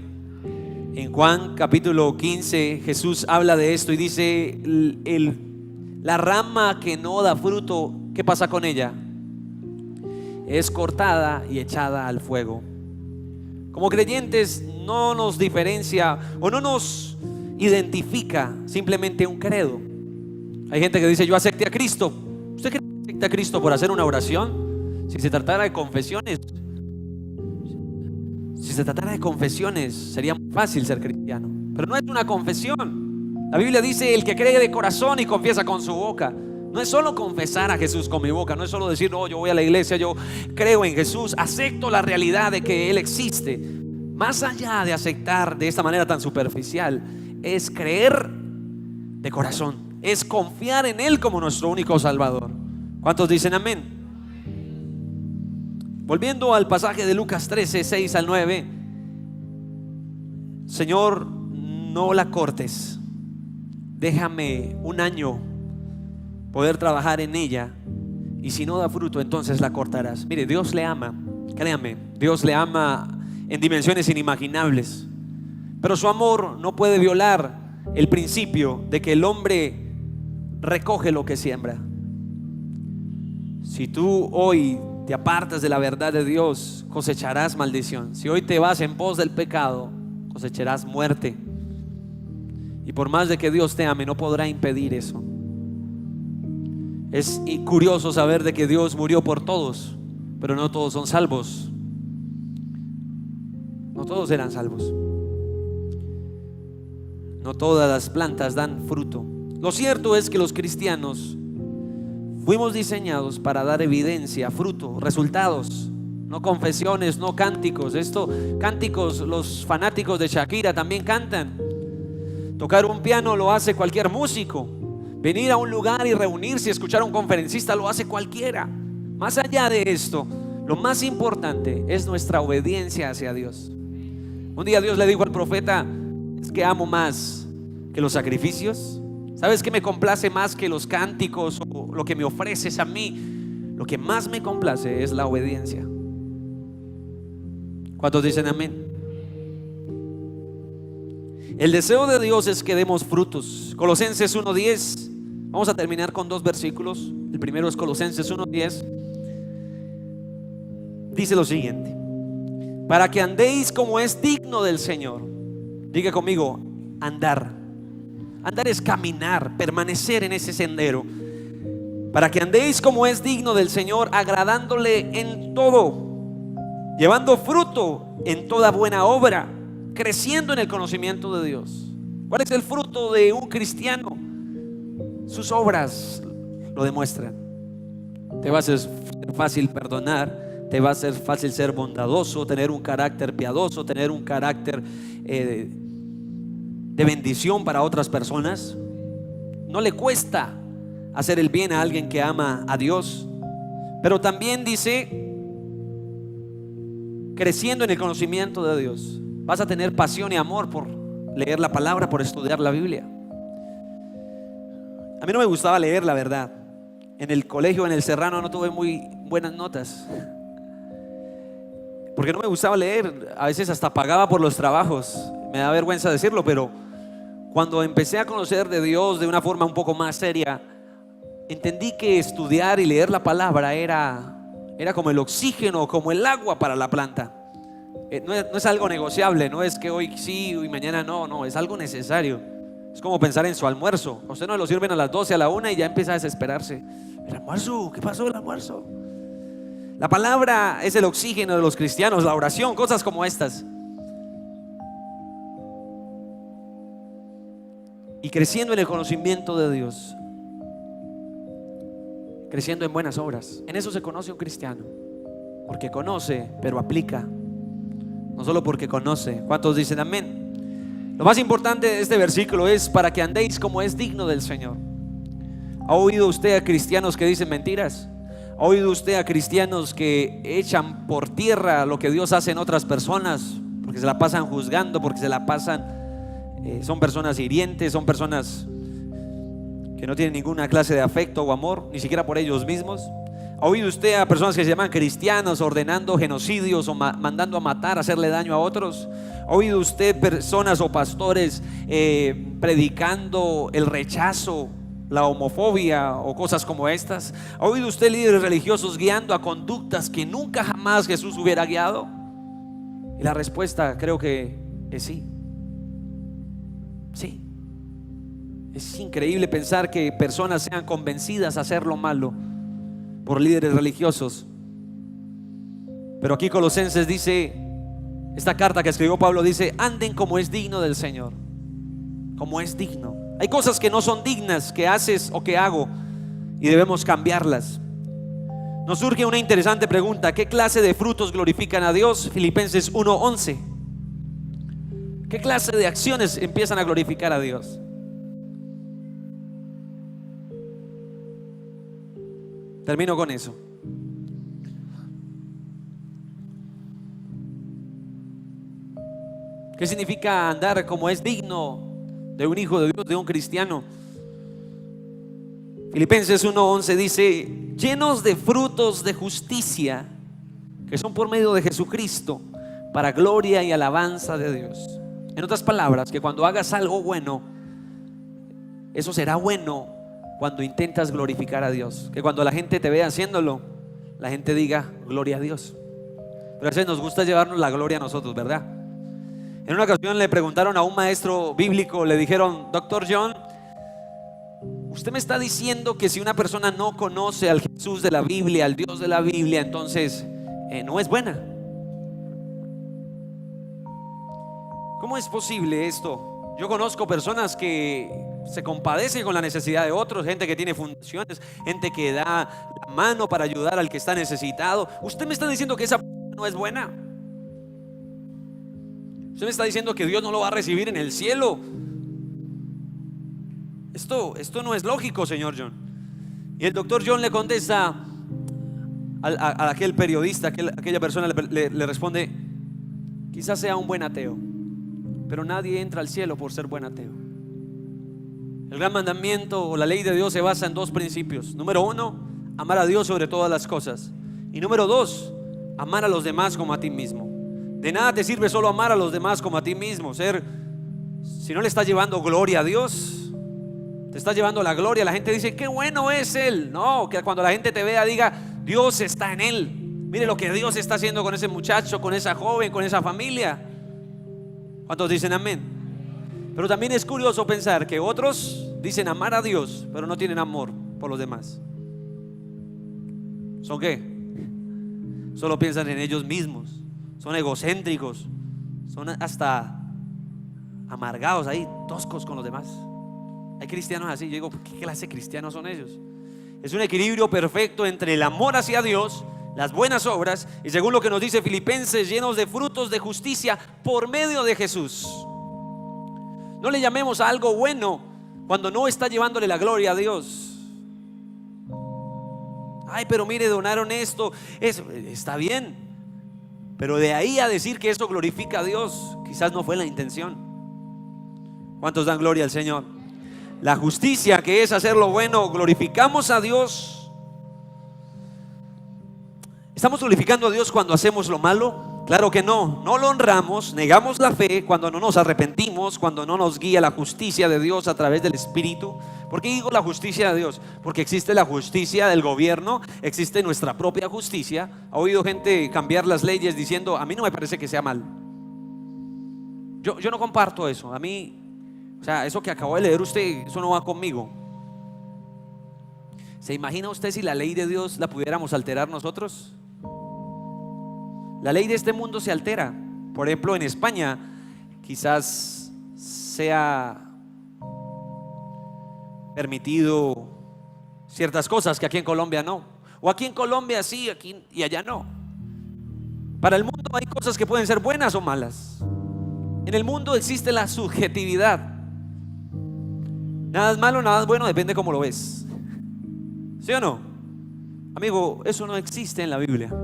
A: En Juan capítulo 15 Jesús habla de esto y dice: la rama que no da fruto, ¿qué pasa con ella? Es cortada y echada al fuego. Como creyentes no nos diferencia o no nos identifica simplemente un credo. Hay gente que dice: yo acepté a Cristo. ¿Usted cree que acepta a Cristo por hacer una oración? Si se tratara de confesiones, sería muy fácil ser cristiano. Pero no es una confesión. La Biblia dice: el que cree de corazón y confiesa con su boca. No es solo confesar a Jesús con mi boca, no es solo decir: no, yo voy a la iglesia, yo creo en Jesús, acepto la realidad de que Él existe. Más allá de aceptar de esta manera tan superficial, es creer de corazón, es confiar en Él como nuestro único Salvador. ¿Cuántos dicen amén? Volviendo al pasaje de Lucas 13, 6 al 9. Señor, no la cortes, déjame un año poder trabajar en ella, y si no da fruto, entonces la cortarás. Mire, Dios le ama, créame, Dios le ama en dimensiones inimaginables, pero su amor no puede violar el principio de que el hombre recoge lo que siembra. Si tú hoy te apartas de la verdad de Dios, cosecharás maldición. Si hoy te vas en pos del pecado, cosecharás muerte. Y por más de que Dios te ame, no podrá impedir eso. Es curioso saber de que Dios murió por todos, pero no todos son salvos. No todos eran salvos. No todas las plantas dan fruto. Lo cierto es que los cristianos fuimos diseñados para dar evidencia, fruto, resultados. No confesiones, no cánticos. Cánticos, los fanáticos de Shakira también cantan. Tocar un piano lo hace cualquier músico. Venir a un lugar y reunirse y escuchar a un conferencista lo hace cualquiera. Más allá de esto, lo más importante es nuestra obediencia hacia Dios. Un día Dios le dijo al profeta: es que amo más que los sacrificios. ¿Sabes qué me complace más que los cánticos o lo que me ofreces a mí? Lo que más me complace es la obediencia. ¿Cuántos dicen amén? El deseo de Dios es que demos frutos. Colosenses 1:10. Vamos a terminar con dos versículos. El primero es Colosenses 1:10. Dice lo siguiente: para que andéis como es digno del Señor. Diga conmigo: andar. Andar es caminar, permanecer en ese sendero. Para que andéis como es digno del Señor, agradándole en todo, llevando fruto en toda buena obra, creciendo en el conocimiento de Dios. ¿Cuál es el fruto de un cristiano? Sus obras lo demuestran. Te va a ser fácil perdonar, te va a ser fácil ser bondadoso, tener un carácter piadoso, tener un carácter de bendición para otras personas. No le cuesta hacer el bien a alguien que ama a Dios. Pero también dice: creciendo en el conocimiento de Dios. Vas a tener pasión y amor por leer la palabra, por estudiar la Biblia. A mí no me gustaba leer, la verdad. En el colegio, en el Serrano, no tuve muy buenas notas, porque no me gustaba leer. A veces hasta pagaba por los trabajos. Me da vergüenza decirlo, pero cuando empecé a conocer de Dios de una forma un poco más seria, entendí que estudiar y leer la palabra era como el oxígeno, como el agua para la planta. No es algo negociable, no es que hoy sí y mañana no, es algo necesario. Es como pensar en su almuerzo. A usted no lo sirven a las 12, a la 1 y ya empieza a desesperarse. ¿El almuerzo? ¿Qué pasó el almuerzo? La palabra es el oxígeno de los cristianos, la oración, cosas como estas. Y creciendo en el conocimiento de Dios, creciendo en buenas obras. En eso se conoce un cristiano, porque conoce, pero aplica. No solo porque conoce. ¿Cuántos dicen amén? Lo más importante de este versículo es: para que andéis como es digno del Señor. ¿Ha oído usted a cristianos que dicen mentiras? ¿Ha oído usted a cristianos que echan por tierra lo que Dios hace en otras personas? Porque se la pasan juzgando, porque se la pasan son personas hirientes, son personas que no tienen ninguna clase de afecto o amor, ni siquiera por ellos mismos. ¿Ha oído usted a personas que se llaman cristianos ordenando genocidios o mandando a matar, hacerle daño a otros? ¿Ha oído usted personas o pastores predicando el rechazo, la homofobia o cosas como estas? ¿Ha oído usted líderes religiosos guiando a conductas que nunca jamás Jesús hubiera guiado? Y la respuesta creo que es sí. Sí. Es increíble pensar que personas sean convencidas a hacer lo malo por líderes religiosos. Pero aquí Colosenses dice, esta carta que escribió Pablo dice: anden como es digno del Señor. Como es digno. Hay cosas que no son dignas que haces o que hago y debemos cambiarlas. Nos surge una interesante pregunta: ¿qué clase de frutos glorifican a Dios? Filipenses 1:11. ¿Qué clase de acciones empiezan a glorificar a Dios? Termino con eso. ¿Qué significa andar como es digno de un hijo de Dios, de un cristiano? Filipenses 1:11 dice: llenos de frutos de justicia que son por medio de Jesucristo, para gloria y alabanza de Dios. En otras palabras, que cuando hagas algo bueno, eso será bueno cuando intentas glorificar a Dios. Que cuando la gente te vea haciéndolo, la gente diga gloria a Dios. Pero a veces nos gusta llevarnos la gloria a nosotros, ¿verdad? En una ocasión le preguntaron a un maestro bíblico, le dijeron: Doctor John, usted me está diciendo que si una persona no conoce al Jesús de la Biblia, al Dios de la Biblia, entonces no es buena. ¿Cómo es posible esto? Yo conozco personas que se compadecen con la necesidad de otros, gente que tiene fundaciones, gente que da la mano para ayudar al que está necesitado. Usted me está diciendo que esa persona no es buena. Usted me está diciendo que Dios no lo va a recibir en el cielo. Esto no es lógico, señor John. Y el doctor John le contesta a aquel periodista, aquella persona le responde: quizás sea un buen ateo, pero nadie entra al cielo por ser buen ateo. El gran mandamiento o la ley de Dios se basa en dos principios. Número uno, amar a Dios sobre todas las cosas. Y número dos, amar a los demás como a ti mismo. De nada te sirve solo amar a los demás como a ti mismo. Si no le estás llevando gloria a Dios, te estás llevando la gloria. La gente dice: qué bueno es Él. No, que cuando la gente te vea diga: Dios está en Él. Mire lo que Dios está haciendo con ese muchacho, con esa joven, con esa familia. ¿Cuántos dicen amén? Pero también es curioso pensar que otros dicen amar a Dios, pero no tienen amor por los demás. ¿Son qué? Solo piensan en ellos mismos. Son egocéntricos. Son hasta amargados ahí, toscos con los demás. Hay cristianos así. Yo digo: ¿qué clase de cristianos son ellos? Es un equilibrio perfecto entre el amor hacia Dios, las buenas obras, y según lo que nos dice Filipenses, llenos de frutos de justicia por medio de Jesús. No le llamemos a algo bueno cuando no está llevándole la gloria a Dios. Ay, pero mire, donaron esto. Eso está bien, pero de ahí a decir que eso glorifica a Dios, quizás no fue la intención. ¿Cuántos dan gloria al Señor? La justicia, que es hacer lo bueno, glorificamos a Dios. ¿Estamos glorificando a Dios cuando hacemos lo malo? Claro que no. No lo honramos, negamos la fe cuando no nos arrepentimos, cuando no nos guía la justicia de Dios a través del Espíritu. ¿Por qué digo la justicia de Dios? Porque existe la justicia del gobierno, existe nuestra propia justicia. ¿Ha oído gente cambiar las leyes diciendo: a mí no me parece que sea mal? Yo no comparto eso. A mí, o sea, eso que acabó de leer usted, eso no va conmigo. ¿Se imagina usted si la ley de Dios la pudiéramos alterar nosotros? La ley de este mundo se altera. Por ejemplo, en España quizás sea permitido ciertas cosas que aquí en Colombia no. O aquí en Colombia sí, aquí y allá no. Para el mundo hay cosas que pueden ser buenas o malas. En el mundo existe la subjetividad. Nada es malo, nada es bueno, depende cómo lo ves. ¿Sí o no? Amigo, eso no existe en la Biblia.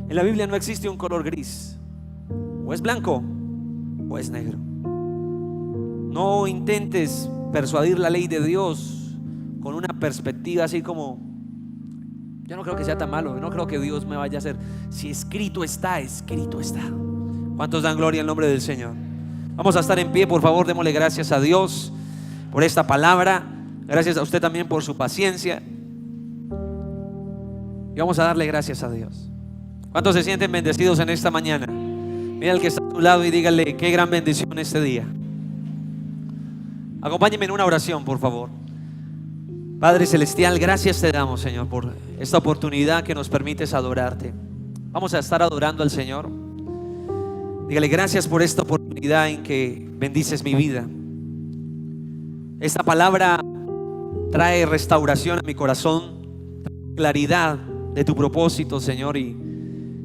A: En la Biblia no existe un color gris. O es blanco o es negro. No intentes persuadir la ley de Dios con una perspectiva así como: yo no creo que sea tan malo, yo no creo que Dios me vaya a hacer. Si escrito está, escrito está. ¿Cuántos dan gloria al nombre del Señor? Vamos a estar en pie, por favor, démosle gracias a Dios por esta palabra. Gracias a usted también por su paciencia. Y vamos a darle gracias a Dios. ¿Cuántos se sienten bendecidos en esta mañana? Mira al que está a tu lado y dígale: qué gran bendición este día. Acompáñenme en una oración, por favor. Padre celestial, gracias te damos, Señor, por esta oportunidad que nos permites adorarte. Vamos a estar adorando al Señor. Dígale: gracias por esta oportunidad en que bendices mi vida. Esta palabra trae restauración a mi corazón, claridad de tu propósito, Señor. Y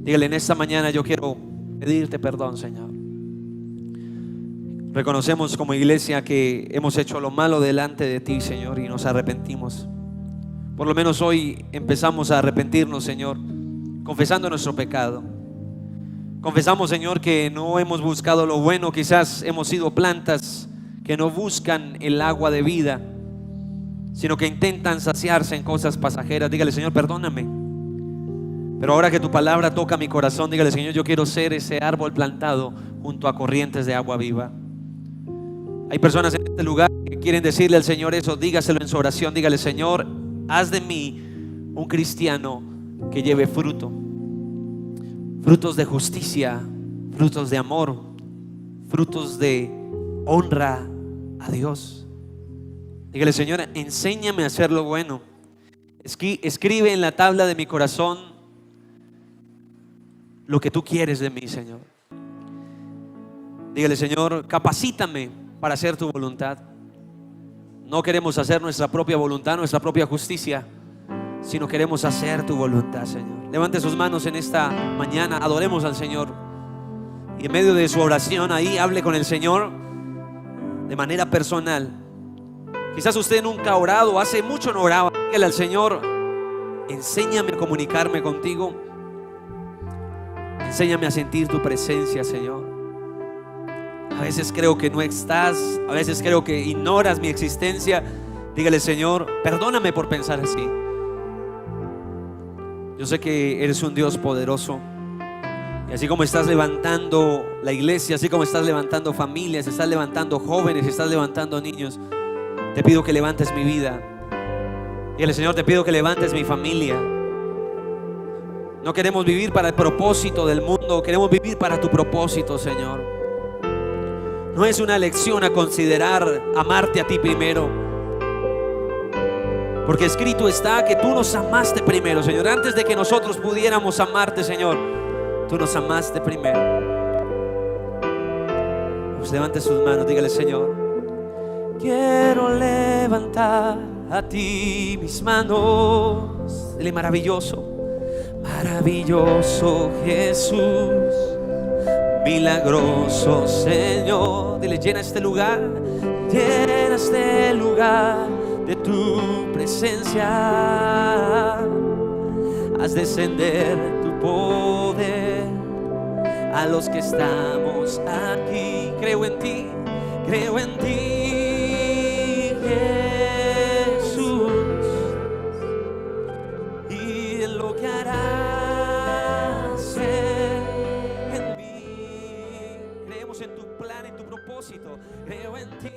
A: dígale: en esta mañana yo quiero pedirte perdón, Señor. Reconocemos como iglesia que hemos hecho lo malo delante de ti, Señor, y nos arrepentimos. Por lo menos hoy empezamos a arrepentirnos, Señor, confesando nuestro pecado. Confesamos, Señor, que no hemos buscado lo bueno. Quizás hemos sido plantas que no buscan el agua de vida, sino que intentan saciarse en cosas pasajeras. Dígale: Señor, perdóname. Pero ahora que tu palabra toca mi corazón, dígale: Señor, yo quiero ser ese árbol plantado junto a corrientes de agua viva. Hay personas en este lugar que quieren decirle al Señor eso. Dígaselo en su oración. Dígale: Señor, haz de mí un cristiano que lleve fruto. Frutos de justicia, frutos de amor, frutos de honra a Dios. Dígale: Señor, enséñame a hacer lo bueno. Escribe en la tabla de mi corazón lo que tú quieres de mí, Señor. Dígale: Señor, capacítame para hacer tu voluntad. No queremos hacer nuestra propia voluntad, nuestra propia justicia, sino queremos hacer tu voluntad, Señor. Levante sus manos en esta mañana, adoremos al Señor. Y en medio de su oración ahí, hable con el Señor de manera personal. Quizás usted nunca ha orado, hace mucho no oraba. Dígale al Señor: enséñame a comunicarme contigo. Enséñame a sentir tu presencia, Señor. A veces creo que no estás, a veces creo que ignoras mi existencia. Dígale: Señor, perdóname por pensar así. Yo sé que eres un Dios poderoso. Y así como estás levantando la iglesia, así como estás levantando familias, estás levantando jóvenes, estás levantando niños, te pido que levantes mi vida. Dígale: Señor, te pido que levantes mi familia. No queremos vivir para el propósito del mundo, queremos vivir para tu propósito, Señor. No es una elección a considerar amarte a ti primero, porque escrito está que tú nos amaste primero, Señor. Antes de que nosotros pudiéramos amarte, Señor, tú nos amaste primero. Pues levante sus manos, dígale: Señor, quiero levantar a ti mis manos. Dile: maravilloso, maravilloso Jesús, milagroso Señor. Dile: llena este lugar de tu presencia. Haz descender tu poder a los que estamos aquí. Creo en ti, Jesús, y en lo que harás en mí. Creemos en tu plan, en tu propósito. Creo en ti.